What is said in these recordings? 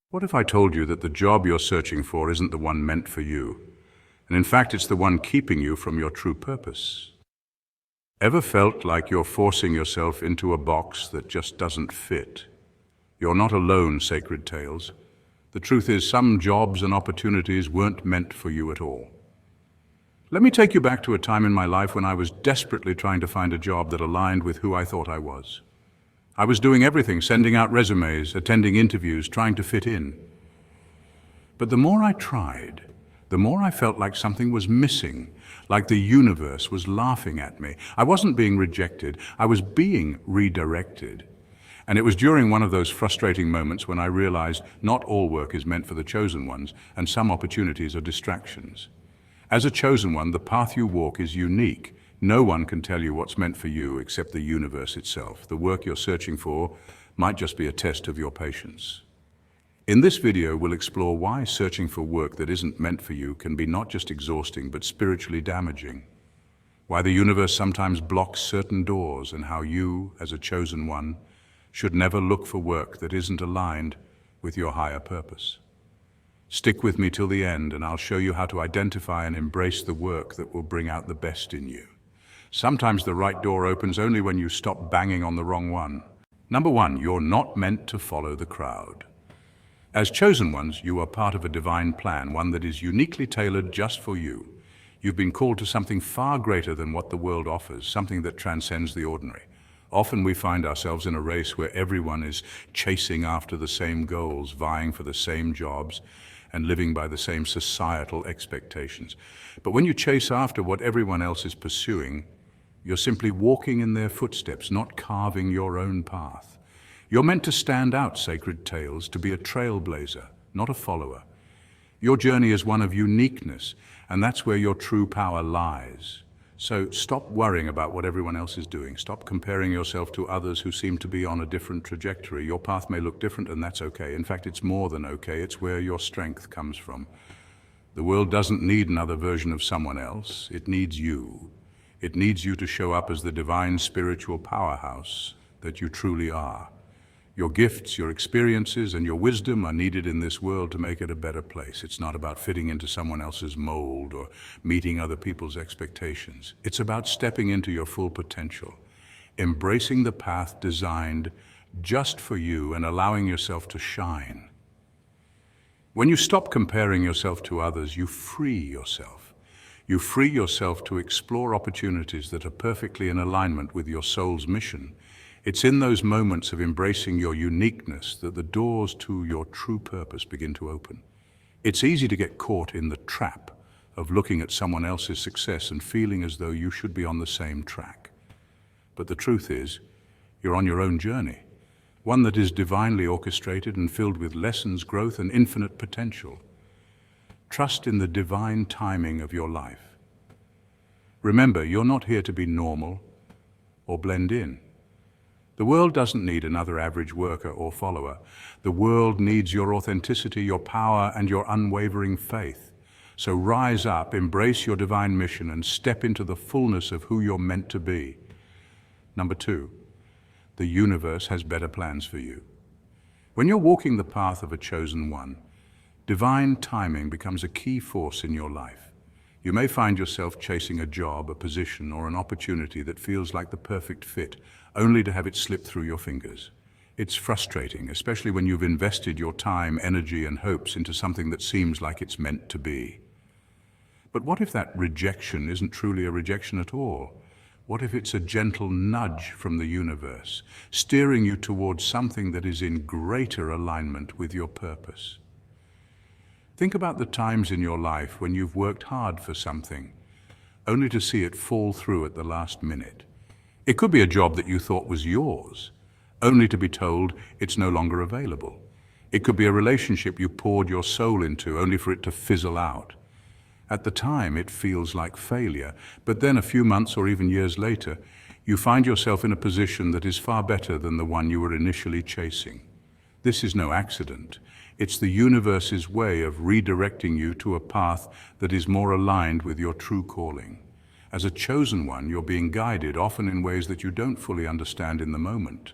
What if I told you that the job you're searching for isn't the one meant for you, and in fact it's the one keeping you from your true purpose? Ever felt like you're forcing yourself into a box that just doesn't fit? You're not alone, Sacred Tales. The truth is, some jobs and opportunities weren't meant for you at all. Let me take you back to a time in my life when I was desperately trying to find a job that aligned with who I thought I was. I was doing everything, sending out resumes, attending interviews, trying to fit in. But the more I tried, the more I felt like something was missing, like the universe was laughing at me. I wasn't being rejected, I was being redirected. And it was during one of those frustrating moments when I realized not all work is meant for the chosen ones, and some opportunities are distractions. As a chosen one, the path you walk is unique. No one can tell you what's meant for you except the universe itself. The work you're searching for might just be a test of your patience. In this video, we'll explore why searching for work that isn't meant for you can be not just exhausting, but spiritually damaging. Why the universe sometimes blocks certain doors, and how you, as a chosen one, should never look for work that isn't aligned with your higher purpose. Stick with me till the end, and I'll show you how to identify and embrace the work that will bring out the best in you. Sometimes the right door opens only when you stop banging on the wrong one. Number one, you're not meant to follow the crowd. As chosen ones, you are part of a divine plan, one that is uniquely tailored just for you. You've been called to something far greater than what the world offers, something that transcends the ordinary. Often we find ourselves in a race where everyone is chasing after the same goals, vying for the same jobs, and living by the same societal expectations. But when you chase after what everyone else is pursuing, you're simply walking in their footsteps, not carving your own path. You're meant to stand out, Sacred Tales, to be a trailblazer, not a follower. Your journey is one of uniqueness, and that's where your true power lies. So stop worrying about what everyone else is doing. Stop comparing yourself to others who seem to be on a different trajectory. Your path may look different, and that's okay. In fact, it's more than okay. It's where your strength comes from. The world doesn't need another version of someone else. It needs you. It needs you to show up as the divine spiritual powerhouse that you truly are. Your gifts, your experiences, and your wisdom are needed in this world to make it a better place. It's not about fitting into someone else's mold or meeting other people's expectations. It's about stepping into your full potential, embracing the path designed just for you and allowing yourself to shine. When you stop comparing yourself to others, you free yourself. You free yourself to explore opportunities that are perfectly in alignment with your soul's mission. It's in those moments of embracing your uniqueness that the doors to your true purpose begin to open. It's easy to get caught in the trap of looking at someone else's success and feeling as though you should be on the same track. But the truth is, you're on your own journey, one that is divinely orchestrated and filled with lessons, growth, and infinite potential. Trust in the divine timing of your life. Remember, you're not here to be normal or blend in. The world doesn't need another average worker or follower. The world needs your authenticity, your power, and your unwavering faith. So rise up, embrace your divine mission, and step into the fullness of who you're meant to be. Number two, the universe has better plans for you. When you're walking the path of a chosen one, divine timing becomes a key force in your life. You may find yourself chasing a job, a position, or an opportunity that feels like the perfect fit, only to have it slip through your fingers. It's frustrating, especially when you've invested your time, energy, and hopes into something that seems like it's meant to be. But what if that rejection isn't truly a rejection at all? What if it's a gentle nudge from the universe, steering you towards something that is in greater alignment with your purpose? Think about the times in your life when you've worked hard for something, only to see it fall through at the last minute. It could be a job that you thought was yours, only to be told it's no longer available. It could be a relationship you poured your soul into, only for it to fizzle out. At the time, it feels like failure, but then a few months or even years later, you find yourself in a position that is far better than the one you were initially chasing. This is no accident. It's the universe's way of redirecting you to a path that is more aligned with your true calling. As a chosen one, you're being guided, often in ways that you don't fully understand in the moment.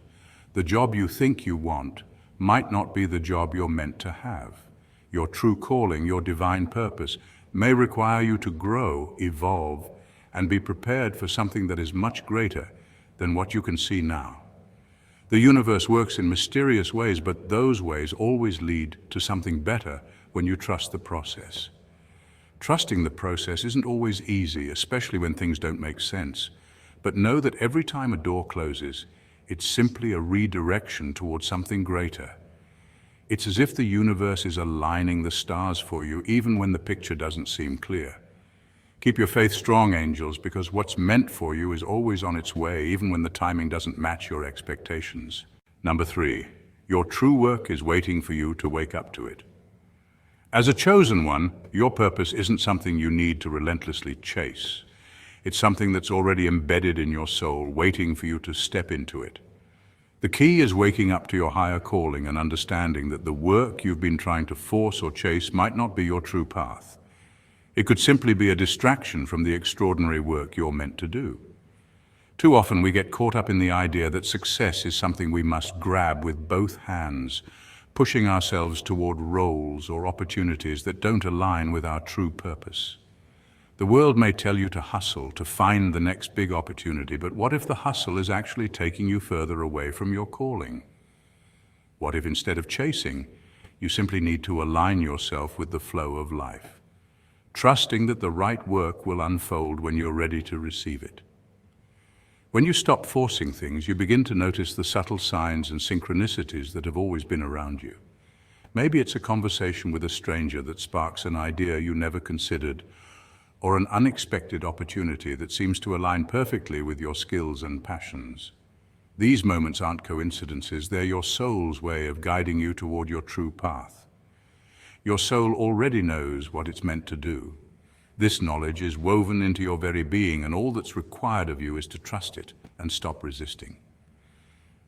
The job you think you want might not be the job you're meant to have. Your true calling, your divine purpose, may require you to grow, evolve, and be prepared for something that is much greater than what you can see now. The universe works in mysterious ways, but those ways always lead to something better when you trust the process. Trusting the process isn't always easy, especially when things don't make sense. But know that every time a door closes, it's simply a redirection towards something greater. It's as if the universe is aligning the stars for you, even when the picture doesn't seem clear. Keep your faith strong, angels, because what's meant for you is always on its way, even when the timing doesn't match your expectations. Number 3, your true work is waiting for you to wake up to it. As a chosen one, your purpose isn't something you need to relentlessly chase. It's something that's already embedded in your soul, waiting for you to step into it. The key is waking up to your higher calling and understanding that the work you've been trying to force or chase might not be your true path. It could simply be a distraction from the extraordinary work you're meant to do. Too often we get caught up in the idea that success is something we must grab with both hands, pushing ourselves toward roles or opportunities that don't align with our true purpose. The world may tell you to hustle, to find the next big opportunity, but what if the hustle is actually taking you further away from your calling? What if instead of chasing, you simply need to align yourself with the flow of life, trusting that the right work will unfold when you're ready to receive it? When you stop forcing things, you begin to notice the subtle signs and synchronicities that have always been around you. Maybe it's a conversation with a stranger that sparks an idea you never considered, or an unexpected opportunity that seems to align perfectly with your skills and passions. These moments aren't coincidences, they're your soul's way of guiding you toward your true path. Your soul already knows what it's meant to do. This knowledge is woven into your very being, and all that's required of you is to trust it and stop resisting.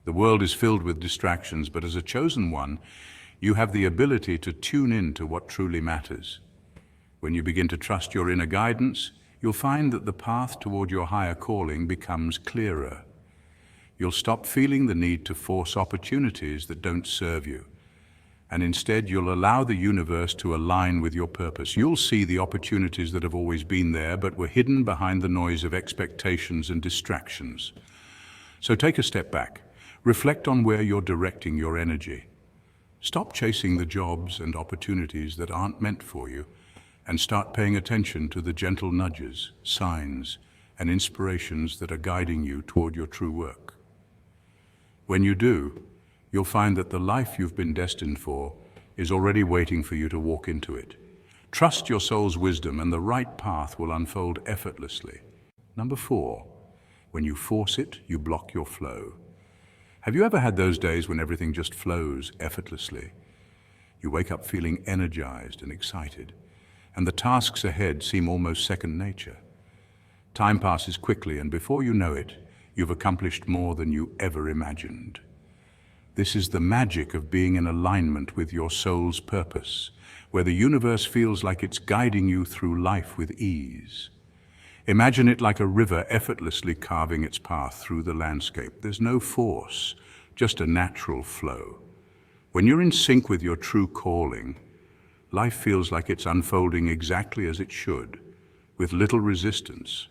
The world is filled with distractions, but as a chosen one, you have the ability to tune in to what truly matters. When you begin to trust your inner guidance, you'll find that the path toward your higher calling becomes clearer. You'll stop feeling the need to force opportunities that don't serve you, and instead you'll allow the universe to align with your purpose. You'll see the opportunities that have always been there, but were hidden behind the noise of expectations and distractions. So take a step back. Reflect on where you're directing your energy. Stop chasing the jobs and opportunities that aren't meant for you, and start paying attention to the gentle nudges, signs, and inspirations that are guiding you toward your true work. When you do, you'll find that the life you've been destined for is already waiting for you to walk into it. Trust your soul's wisdom, and the right path will unfold effortlessly. Number 4, when you force it, you block your flow. Have you ever had those days when everything just flows effortlessly? You wake up feeling energized and excited, and the tasks ahead seem almost second nature. Time passes quickly, and before you know it, you've accomplished more than you ever imagined. This is the magic of being in alignment with your soul's purpose, where the universe feels like it's guiding you through life with ease. Imagine it like a river effortlessly carving its path through the landscape. There's no force, just a natural flow. When you're in sync with your true calling, life feels like it's unfolding exactly as it should, with little resistance.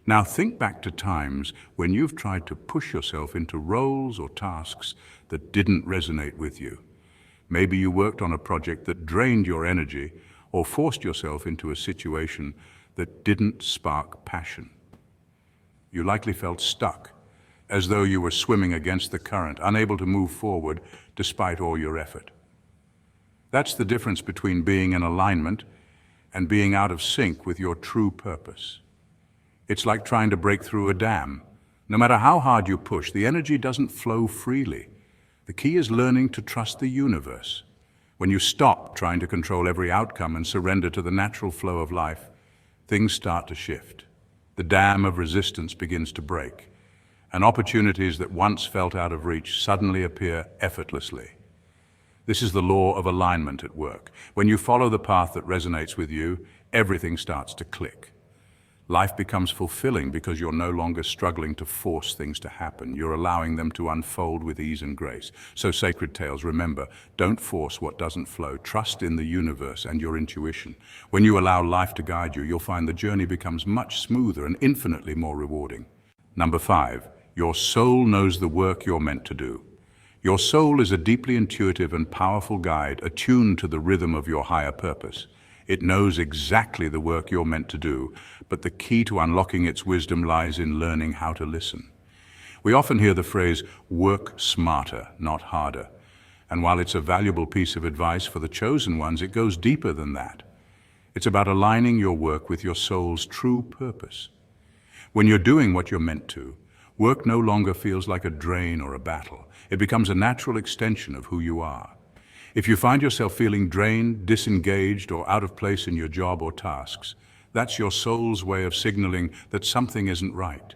Now think back to times when you've tried to push yourself into roles or tasks that didn't resonate with you. Maybe you worked on a project that drained your energy, or forced yourself into a situation that didn't spark passion. You likely felt stuck, as though you were swimming against the current, unable to move forward despite all your effort. That's the difference between being in alignment and being out of sync with your true purpose. It's like trying to break through a dam. No matter how hard you push, the energy doesn't flow freely. The key is learning to trust the universe. When you stop trying to control every outcome and surrender to the natural flow of life, things start to shift. The dam of resistance begins to break, and opportunities that once felt out of reach suddenly appear effortlessly. This is the law of alignment at work. When you follow the path that resonates with you, everything starts to click. Life becomes fulfilling because you're no longer struggling to force things to happen. You're allowing them to unfold with ease and grace. So Sacred Tales, remember, don't force what doesn't flow. Trust in the universe and your intuition. When you allow life to guide you, you'll find the journey becomes much smoother and infinitely more rewarding. Number 5, your soul knows the work you're meant to do. Your soul is a deeply intuitive and powerful guide attuned to the rhythm of your higher purpose. It knows exactly the work you're meant to do, but the key to unlocking its wisdom lies in learning how to listen. We often hear the phrase, work smarter, not harder. And while it's a valuable piece of advice for the chosen ones, it goes deeper than that. It's about aligning your work with your soul's true purpose. When you're doing what you're meant to, work no longer feels like a drain or a battle. It becomes a natural extension of who you are. If you find yourself feeling drained, disengaged, or out of place in your job or tasks, that's your soul's way of signaling that something isn't right.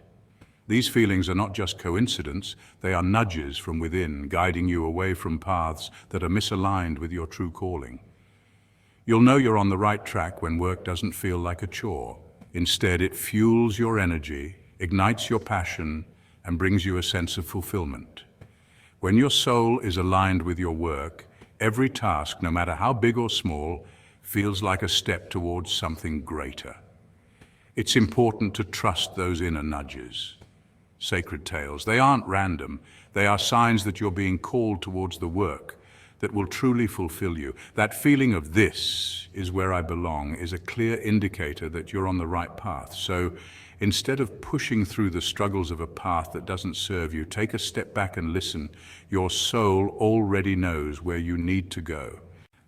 These feelings are not just coincidence, they are nudges from within, guiding you away from paths that are misaligned with your true calling. You'll know you're on the right track when work doesn't feel like a chore. Instead, it fuels your energy, ignites your passion, and brings you a sense of fulfillment. When your soul is aligned with your work, every task, no matter how big or small, feels like a step towards something greater. It's important to trust those inner nudges. Sacred Tales, they aren't random. They are signs that you're being called towards the work that will truly fulfill you. That feeling of "this is where I belong" is a clear indicator that you're on the right path. So instead of pushing through the struggles of a path that doesn't serve you, take a step back and listen. Your soul already knows where you need to go.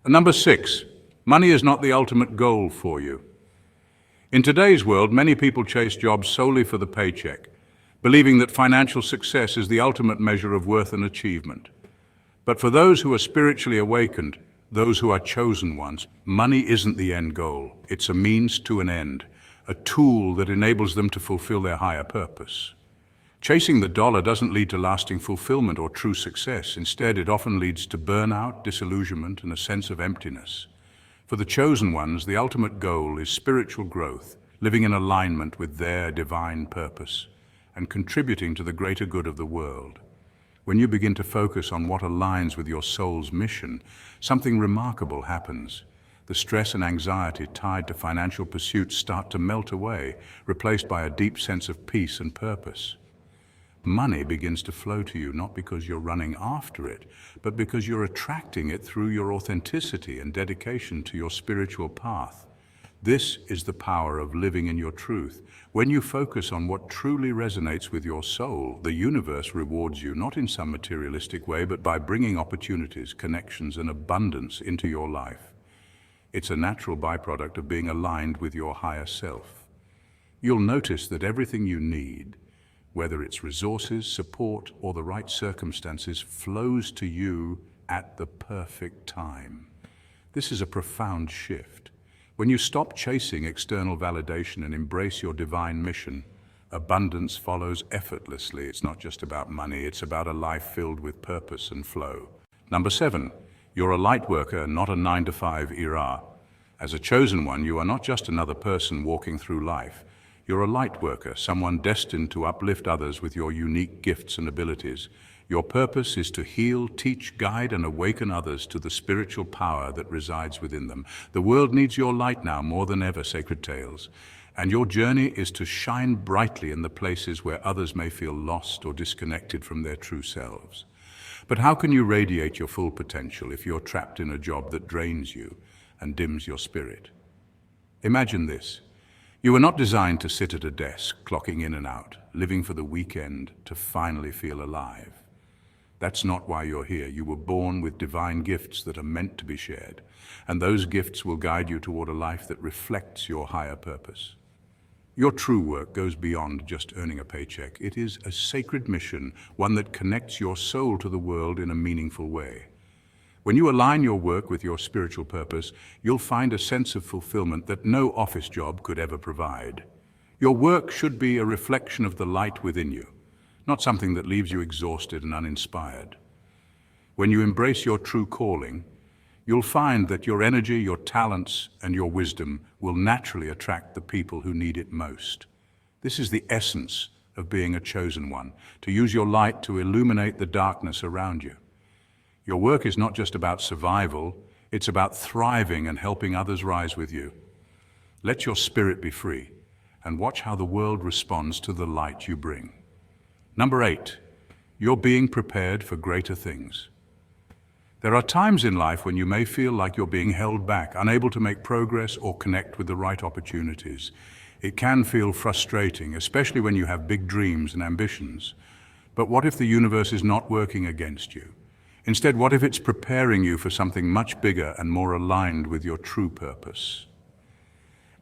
And number 6, money is not the ultimate goal for you. In today's world, many people chase jobs solely for the paycheck, believing that financial success is the ultimate measure of worth and achievement. But for those who are spiritually awakened, those who are chosen ones, money isn't the end goal. It's a means to an end, a tool that enables them to fulfill their higher purpose. Chasing the dollar doesn't lead to lasting fulfillment or true success. Instead, it often leads to burnout, disillusionment, and a sense of emptiness. For the chosen ones, the ultimate goal is spiritual growth, living in alignment with their divine purpose, and contributing to the greater good of the world. When you begin to focus on what aligns with your soul's mission, something remarkable happens. The stress and anxiety tied to financial pursuits start to melt away, replaced by a deep sense of peace and purpose. Money begins to flow to you not because you're running after it, but because you're attracting it through your authenticity and dedication to your spiritual path. This is the power of living in your truth. When you focus on what truly resonates with your soul, the universe rewards you not in some materialistic way, but by bringing opportunities, connections, and abundance into your life. It's a natural byproduct of being aligned with your higher self. You'll notice that everything you need, whether it's resources, support, or the right circumstances, flows to you at the perfect time. This is a profound shift. When you stop chasing external validation and embrace your divine mission, abundance follows effortlessly. It's not just about money, it's about a life filled with purpose and flow. Number 7, you're a light worker, not a 9-to-5 era. As a chosen one, you are not just another person walking through life. You're a light worker, someone destined to uplift others with your unique gifts and abilities. Your purpose is to heal, teach, guide, and awaken others to the spiritual power that resides within them. The world needs your light now more than ever, Sacred Tales. And your journey is to shine brightly in the places where others may feel lost or disconnected from their true selves. But how can you radiate your full potential if you're trapped in a job that drains you and dims your spirit? Imagine this. You were not designed to sit at a desk, clocking in and out, living for the weekend to finally feel alive. That's not why you're here. You were born with divine gifts that are meant to be shared, and those gifts will guide you toward a life that reflects your higher purpose. Your true work goes beyond just earning a paycheck. It is a sacred mission, one that connects your soul to the world in a meaningful way. When you align your work with your spiritual purpose, you'll find a sense of fulfillment that no office job could ever provide. Your work should be a reflection of the light within you, not something that leaves you exhausted and uninspired. When you embrace your true calling, you'll find that your energy, your talents, and your wisdom will naturally attract the people who need it most. This is the essence of being a chosen one, to use your light to illuminate the darkness around you. Your work is not just about survival, it's about thriving and helping others rise with you. Let your spirit be free, and watch how the world responds to the light you bring. Number 8, you're being prepared for greater things. There are times in life when you may feel like you're being held back, unable to make progress or connect with the right opportunities. It can feel frustrating, especially when you have big dreams and ambitions. But what if the universe is not working against you? Instead, what if it's preparing you for something much bigger and more aligned with your true purpose?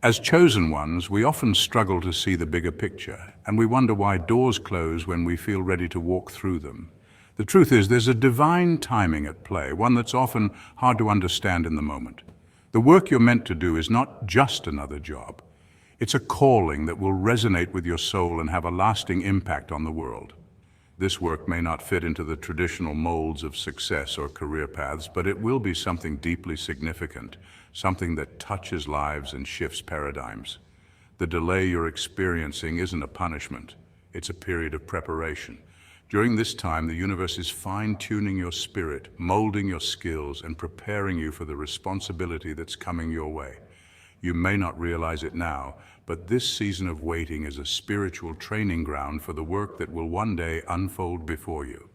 As chosen ones, we often struggle to see the bigger picture, and we wonder why doors close when we feel ready to walk through them. The truth is, there's a divine timing at play, one that's often hard to understand in the moment. The work you're meant to do is not just another job. It's a calling that will resonate with your soul and have a lasting impact on the world. This work may not fit into the traditional molds of success or career paths, but it will be something deeply significant, something that touches lives and shifts paradigms. The delay you're experiencing isn't a punishment, it's a period of preparation. During this time, the universe is fine-tuning your spirit, molding your skills, and preparing you for the responsibility that's coming your way. You may not realize it now, but this season of waiting is a spiritual training ground for the work that will one day unfold before you.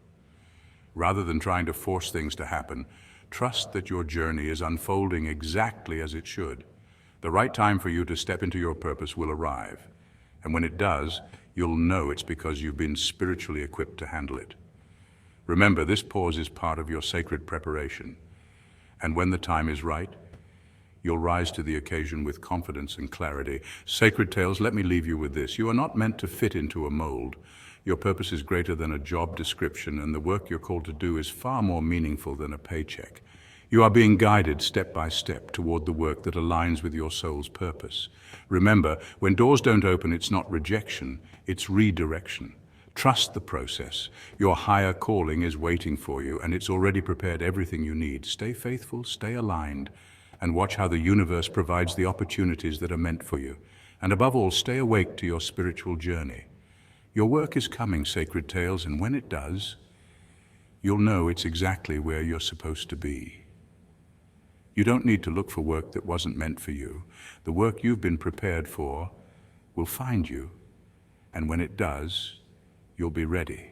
Rather than trying to force things to happen, trust that your journey is unfolding exactly as it should. The right time for you to step into your purpose will arrive, and when it does, you'll know it's because you've been spiritually equipped to handle it. Remember, this pause is part of your sacred preparation, and when the time is right, you'll rise to the occasion with confidence and clarity. Sacred Tales, let me leave you with this. You are not meant to fit into a mold. Your purpose is greater than a job description, and the work you're called to do is far more meaningful than a paycheck. You are being guided step by step toward the work that aligns with your soul's purpose. Remember, when doors don't open, it's not rejection, it's redirection. Trust the process. Your higher calling is waiting for you, and it's already prepared everything you need. Stay faithful, stay aligned, and watch how the universe provides the opportunities that are meant for you. And above all, stay awake to your spiritual journey. Your work is coming, Sacred Tales, and when it does, you'll know it's exactly where you're supposed to be. You don't need to look for work that wasn't meant for you. The work you've been prepared for will find you, and when it does, you'll be ready.